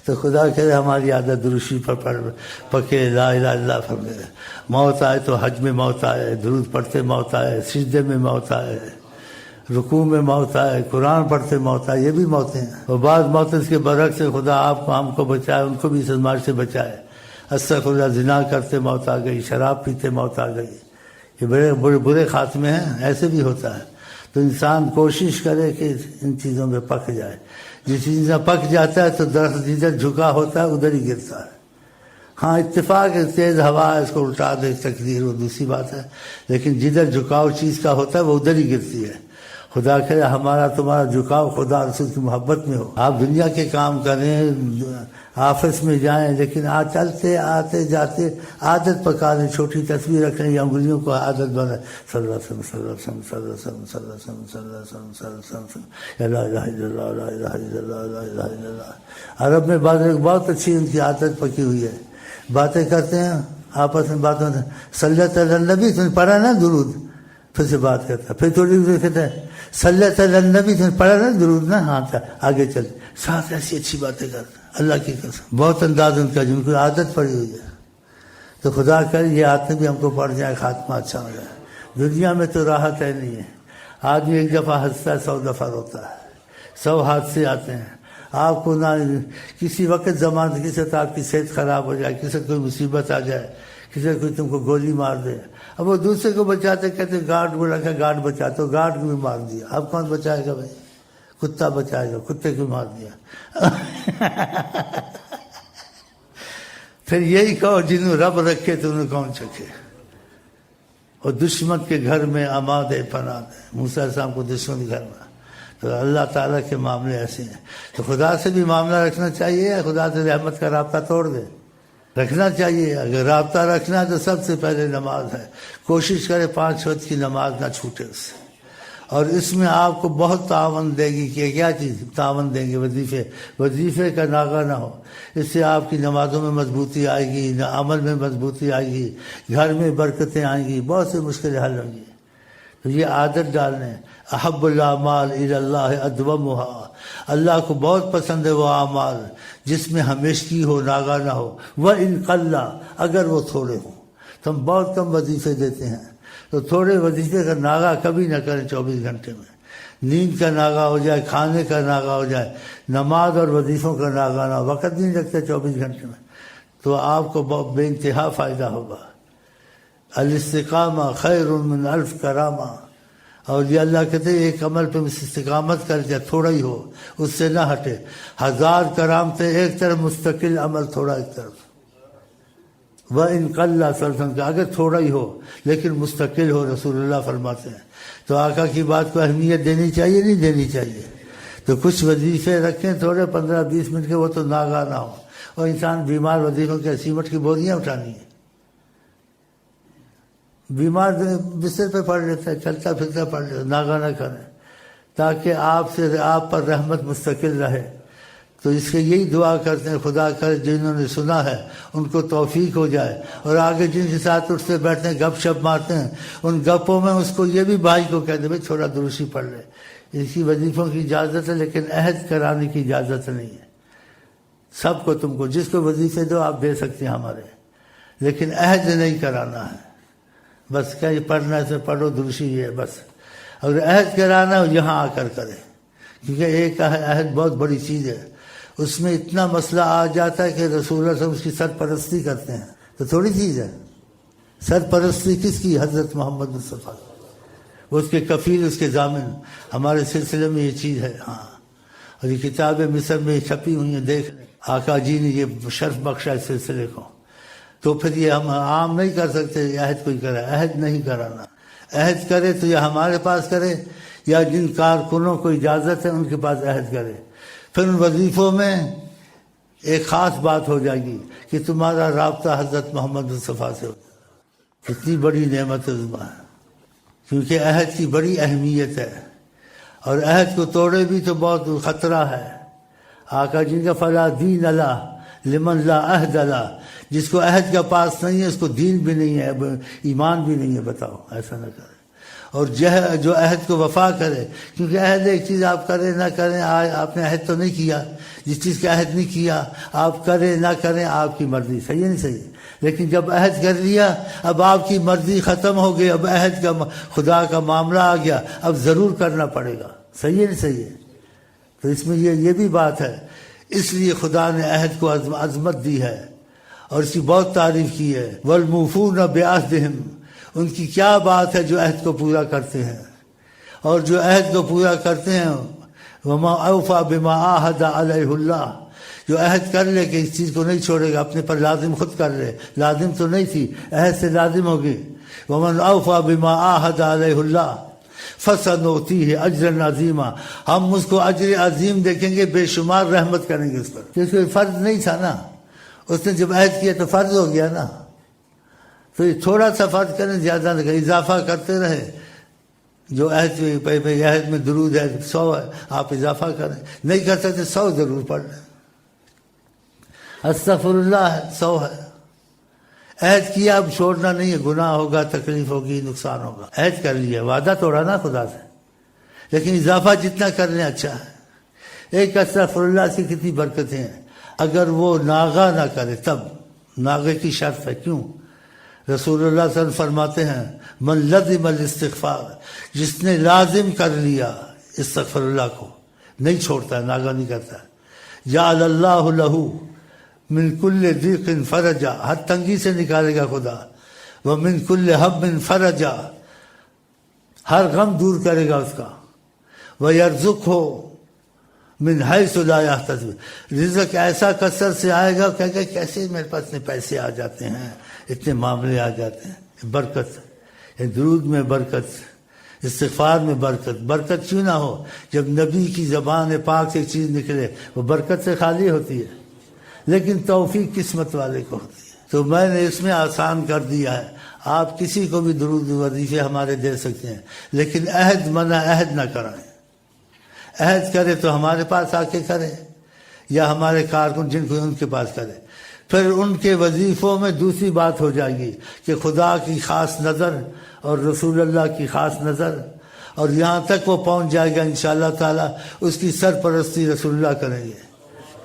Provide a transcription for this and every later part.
تو خدا کرے ہماری عادت درشی پر پکے، لا الہ الا اللہ فرمے، موت آئے تو حج میں موت آئے، درود پڑھتے موت آئے، سجدے میں موت آئے، رکوع میں موت آئے، قرآن پڑھتے موت آئے، یہ بھی موتیں ہیں۔ اور بعض موتیں اس کے برعکس سے خدا آپ کو ہم کو بچائے، ان کو بھی اس آزمائش سے بچائے۔ استغفراللہ، زنا کرتے موت آ گئی، شراب پیتے موت آ گئی، یہ بڑے برے خاتمے ہیں، ایسے بھی ہوتا ہے۔ تو انسان کوشش کرے کہ ان چیزوں میں پک جائے۔ جس چیز میں پک جاتا ہے تو درخت جدھر جھکا ہوتا ہے ادھر ہی گرتا ہے۔ ہاں اتفاق ہے، تیز ہوا ہے اس کو الٹا دے، تقدیر وہ دوسری بات ہے، لیکن جدھر جھکاؤ چیز کا ہوتا ہے وہ ادھر ہی گرتی ہے۔ خدا کرے ہمارا تمہارا جھکاؤ خدا رسول کی محبت میں ہو۔ آپ دنیا کے کام کریں، آفس میں جائیں، لیکن چلتے آتے جاتے عادت پکا لیں، چھوٹی تصویر رکھیں یا انگلیوں کو عادت بنائیں، صلی اللہ علیہ وسلم صلی اللہ علیہ وسلم صلی اللہ علیہ وسلم صلی اللہ علیہ وسلم صلی اللہ علیہ وسلم صلی اللہ علیہ وسلم، لا الہ الا اللہ لا الہ الا اللہ لا الہ الا اللہ۔ عرب میں بہت اچھی ان کی عادت پکی ہوئی ہے، باتیں کرتے ہیں آپس میں، باتوں میں صلی اللہ علیہ نبی، تم نے پڑھا نا درود، پھر سے بات کرتا، پھر تھوڑی دیر کہتے ہیں صلی اللہ علیہ نبی، تم نے پڑھا نا درود نا، ہاں آگے چل، ساتھ ایسی اچھی باتیں کرتے اللہ کی قسم، بہت انداز ان کا جن کو عادت پڑی ہوئی ہے۔ تو خدا کرے یہ عادتیں بھی ہم کو پڑ جائے، خاتمہ اچھا ہو جائے۔ دنیا میں تو راحت ہے نہیں ہے، آدمی ایک دفعہ ہنستا ہے 100 دفعہ روتا ہے، 100 حادثے آتے ہیں۔ آپ کو نہ کسی وقت زمان، کسی وقت آپ کی صحت خراب ہو جائے، کسی کوئی مصیبت آ جائے، کسی کوئی تم کو گولی مار دے، اب وہ دوسرے کو بچاتے کہتے گارڈ کو رکھا، گارڈ بچاتے، تو گارڈ کو بھی مار دیا، اب کون بچائے گا بھائی؟ کتا بچائے گا، کتے کو مار دیا۔ پھر یہی کہو جنہوں رب رکھے تو انہیں کون چکے، اور دشمن کے گھر میں اماد پناہ ہے، موسیٰ علیہ السلام کو دشمن کے گھر میں۔ تو اللہ تعالیٰ کے معاملے ایسے ہیں، تو خدا سے بھی معاملہ رکھنا چاہیے، خدا سے رحمت کا رابطہ توڑ دے، رکھنا چاہیے۔ اگر رابطہ رکھنا ہے تو سب سے پہلے نماز ہے، کوشش کرے 5 وقت کی نماز نہ چھوٹے اس سے، اور اس میں آپ کو بہت تعاون دے گی کہ کیا چیز تعاون دیں گے، وظیفے کا ناغہ نہ ہو، اس سے آپ کی نمازوں میں مضبوطی آئے گی، عمل میں مضبوطی آئے گی، گھر میں برکتیں آئیں گی، بہت سی مشکلیں حل ہوں گی۔ تو یہ عادت ڈالنے، احب الاعمال الی اللہ ادومھا، اللہ کو بہت پسند ہے وہ اعمال جس میں ہمیشگی ہو، ناغہ نہ ہو، وَإِن قَلَّ، اگر وہ تھوڑے ہوں۔ تو ہم بہت کم وظیفے دیتے ہیں، تو تھوڑے وظیفے کا ناغہ کبھی نہ کریں 24 گھنٹے میں، نیند کا ناغہ ہو جائے، کھانے کا ناغہ ہو جائے، نماز اور وظیفوں کا ناغہ نہ ہو، وقت نہیں رکھتے 24 گھنٹے میں، تو آپ کو بہت بے انتہا فائدہ ہوگا۔ الاستقامہ خیر من الف کرامہ، اور یہ اللہ کہتے ہیں ایک عمل پہ استقامت کر جائے، تھوڑا ہی ہو، اس سے نہ ہٹے، 1000 کرامتیں ایک طرف، مستقل عمل تھوڑا ایک طرف۔ وَإِن قَلَّ سلسن کا اگر تھوڑا ہی ہو لیکن مستقل ہو، رسول اللہ فرماتے ہیں۔ تو آقا کی بات کو اہمیت دینی چاہیے نہیں دینی چاہیے؟ تو کچھ وظیفے رکھیں تھوڑے 15-20 منٹ کے، وہ تو ناغہ نہ ہو، اور انسان بیمار وظیفوں کے سیمٹ کی بوریاں اٹھانی ہیں، بیمار بستر پہ پڑ لیتا ہے، چلتا پھرتا پڑ لیتا ہے، ناغہ نہ کریں، تاکہ آپ پر رحمت مستقل رہے۔ تو اس کے یہی دعا کرتے ہیں، خدا کرے جنہوں نے سنا ہے ان کو توفیق ہو جائے، اور آگے جن کے ساتھ اٹھتے بیٹھتے ہیں، گپ شپ مارتے ہیں، ان گپوں میں اس کو یہ بھی بھائی کو کہہ دے بھائی تھوڑا دروشی پڑھ لے، اس کی وظیفوں کی اجازت ہے لیکن عہد کرانے کی اجازت نہیں ہے۔ سب کو، تم کو جس کو وظیفے دو آپ دے سکتے ہیں ہمارے، لیکن عہد نہیں کرانا ہے، بس کہ یہ پڑھنا ہے سے پڑھو، دروشی یہ ہے بس۔ اگر عہد کرانا ہو یہاں آ کر کرے، کیونکہ ایک عہد بہت بڑی چیز ہے، اس میں اتنا مسئلہ آ جاتا ہے کہ رسول اللہ صلی اللہ علیہ وسلم اس کی سرپرستی کرتے ہیں، تو تھوڑی چیز ہے۔ سرپرستی کس کی؟ حضرت محمد مصطفیٰ، وہ اس کے کفیل، اس کے ضامن۔ ہمارے سلسلے میں یہ چیز ہے، ہاں، اور یہ کتاب مصر میں چھپی ہوئی ہیں، دیکھ لیں، آقا جی نے یہ شرف بخشا اس سلسلے کو۔ تو پھر یہ ہم عام نہیں کر سکتے، عہد کوئی کرے، عہد نہیں کرانا۔ عہد کرے تو یا ہمارے پاس کرے یا جن کارکنوں کو اجازت ہے ان کے پاس عہد کرے۔ پھر ان وظیفوں میں ایک خاص بات ہو جائے گی کہ تمہارا رابطہ حضرت محمد مصطفیٰ سے ہو، کتنی بڑی نعمت عظمیٰ ہے، کیونکہ عہد کی بڑی اہمیت ہے، اور عہد کو توڑے بھی تو بہت خطرہ ہے۔ آقا جن کا فلا دین اللہ لمن لا عہد اللہ، جس کو عہد کا پاس نہیں ہے اس کو دین بھی نہیں ہے، ایمان بھی نہیں ہے، بتاؤ، ایسا نہ کرے۔ اور جو عہد کو وفا کرے، کیونکہ عہد ایک چیز آپ کریں نہ کریں، آپ نے عہد تو نہیں کیا، جس چیز کا عہد نہیں کیا آپ کریں نہ کریں آپ کی مرضی، صحیح ہے نہیں صحیح؟ لیکن جب عہد کر لیا اب آپ کی مرضی ختم ہو گئی، اب عہد کا خدا کا معاملہ آ گیا، اب ضرور کرنا پڑے گا، صحیح ہے نہیں صحیح ہے؟ تو اس میں یہ بھی بات ہے، اس لیے خدا نے عہد کو عظمت دی ہے اور اس کی بہت تعریف کی ہے۔ وَالْمُوفُونَ بِعَهْدِهِمْ، ان کی کیا بات ہے جو عہد کو پورا کرتے ہیں، اور جو عہد کو پورا کرتے ہیں وَمَا أَوْفَى بِمَا عَاهَدَ عَلَيْهُ اللَّهُ، جو عہد کر لے کہ اس چیز کو نہیں چھوڑے گا، اپنے پر لازم خود کر لے، لازم تو نہیں تھی، عہد سے لازم ہوگی۔ وَمَنْ أَوْفَى بِمَا عَاهَدَ عَلَيْهُ اللَّهُ فَسَنُؤْتِيهِ أَجْرًا عَظِيمًا، ہم اس کو اجر عظیم دیکھیں گے، بے شمار رحمت کریں گے اس پر، کیونکہ فرض نہیں تھا نا، اس نے جب عہد کیا تو فرض ہو گیا نا، تو یہ تھوڑا سا فرض کریں، زیادہ نہ کریں، اضافہ کرتے رہے، جو عہد میں درود ہے 100 ہے، آپ اضافہ کریں، نہیں کر سکتے 100 ضرور پڑھ لیں، استغفر اللہ ہے 100 ہے، عہد کیا اب چھوڑنا نہیں ہے، گناہ ہوگا، تکلیف ہوگی، نقصان ہوگا، عہد کر لیا، وعدہ توڑا نا خدا سے، لیکن اضافہ جتنا کر لیں اچھا ہے۔ ایک استغفر اللہ سے کتنی برکتیں ہیں، اگر وہ ناغہ نہ کرے تب، ناغے کی شرط ہے، کیوں؟ رسول اللہ صلی اللہ علیہ وسلم فرماتے ہیں من لزم الاستغفار، جس نے لازم کر لیا استغفر اللہ کو، نہیں چھوڑتا ہے، ناغہ نہیں کرتا ہے، جعل اللہ لہ من کل ضیق فرجا، ہر تنگی سے نکالے گا خدا، ومن کل ہم فرجا، ہر غم دور کرے گا اس کا، ویرزقہ من حیث لا یحتسب، رزق ایسا کثرت سے آئے گا، کہے گا کیسے میرے پاس اتنے پیسے آ جاتے ہیں، اتنے معاملے آ جاتے ہیں، برکت، درود میں برکت، استغفار میں برکت، برکت کیوں نہ ہو جب نبی کی زبان پاک سے ایک چیز نکلے، وہ برکت سے خالی ہوتی ہے، لیکن توفیق قسمت والے کو ہوتی ہے۔ تو میں نے اس میں آسان کر دیا ہے، آپ کسی کو بھی درود وظیفے ہمارے دے سکتے ہیں، لیکن عہد منع، عہد نہ کرائیں، عہد کرے تو ہمارے پاس آ کے کرے، یا ہمارے کارکن جن کو ان کے پاس کرے، پھر ان کے وظیفوں میں دوسری بات ہو جائے گی کہ خدا کی خاص نظر اور رسول اللہ کی خاص نظر، اور یہاں تک وہ پہنچ جائے گا انشاءاللہ تعالی، اس کی سرپرستی رسول اللہ کریں گے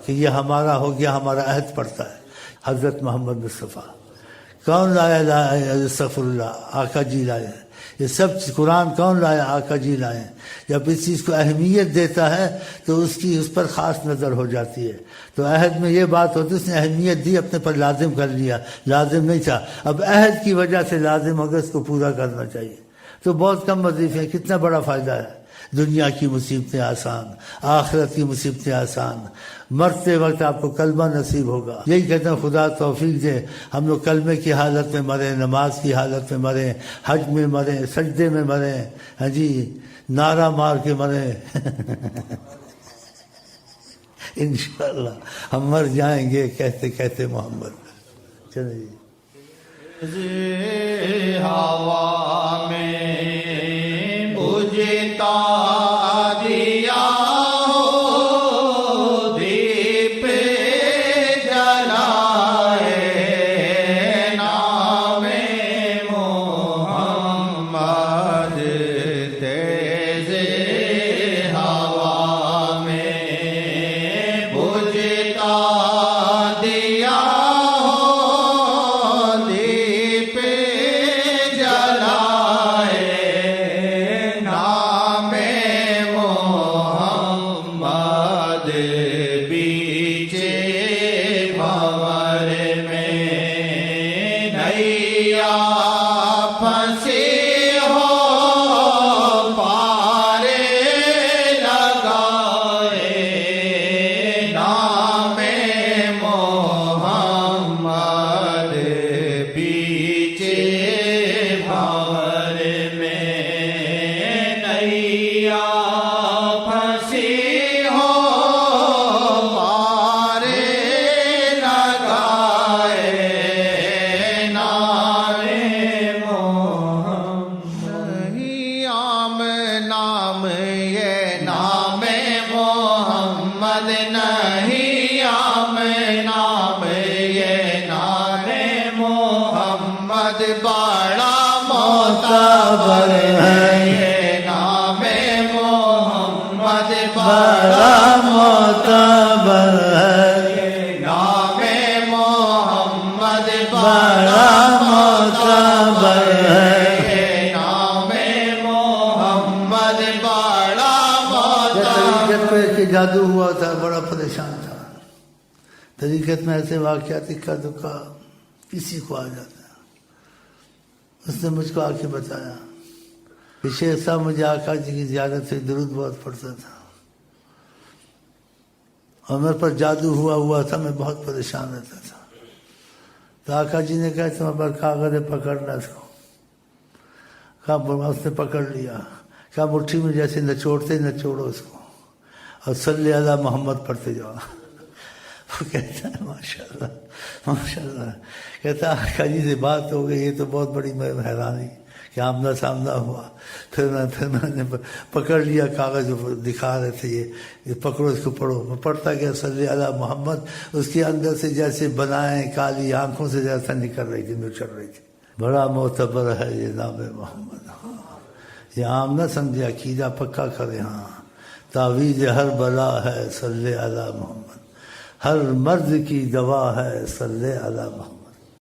کہ یہ ہمارا ہو گیا، ہمارا عہد پڑتا ہے۔ حضرت محمد مصطفیٰ کون لایا استغفر اللہ، آقا جی لائے، یہ سب قرآن کون لایا، آقا جی لائے۔ جب اس چیز کو اہمیت دیتا ہے تو اس کی اس پر خاص نظر ہو جاتی ہے۔ تو عہد میں یہ بات ہوتی ہے اس نے اہمیت دی، اپنے پر لازم کر لیا، لازم نہیں تھا، اب عہد کی وجہ سے لازم ہوگا، اس کو پورا کرنا چاہیے۔ تو بہت کم وظیفے ہیں، کتنا بڑا فائدہ ہے، دنیا کی مصیبتیں آسان، آخرت کی مصیبتیں آسان، مرتے وقت آپ کو کلمہ نصیب ہوگا۔ یہی کہتے ہیں خدا توفیق دے ہم لوگ کلمے کی حالت میں مریں، نماز کی حالت میں مریں، حج میں مریں، سجدے میں مریں، ہاں جی نعرہ مار کے مریں انشاءاللہ ہم مر جائیں گے کہتے کہتے محمد۔ چلیں جی ہوا میں بجھتا دیا ہو دیپ جلائے نام محمد، تیز ہوا میں بجھتا دیا بڑا معتبر ہے جادو ہوا تھا، بڑا پریشان تھا. طریقت میں ایسے واقعات اکا دکا کسی کو آ جاتا ہے. اس نے مجھ کو آ کے بتایا کہ شیخ صاحب مجھے آقا جی کی زیارت سے درود بہت پڑھتا تھا اور میرے پر جادو ہوا تھا، میں بہت پریشان رہتا تھا. تو آقا جی نے کہا تمہیں پر کاغذ پکڑنا اس کو. کہا اس نے پکڑ لیا. کہا مٹھی میں جیسے نچوڑو اس کو اور صلی علی محمد پڑھتے جاؤ. وہ کہتا ہے ماشاء اللہ. کہتا ہے آقا جی سے بات ہو گئی، یہ تو بہت بڑی حیرانی کہ آمنا سامنا ہوا. پھر میں نے پکڑ لیا کاغذ، دکھا رہے تھے یہ پکڑو اس کو پڑھو. میں پڑھتا گیا صلی علی محمد. اس کے اندر سے جیسے بنائیں کالی آنکھوں سے جیسا نکل رہی تھی، نچڑ رہی تھی. بڑا معتبر ہے یہ نام محمد. یہ عام نہ سمجھے، عقیدہ پکا کرے. ہاں تعویذ ہر بلا ہے صلی علی محمد، ہر مرض کی دوا ہے صلی علی محمد.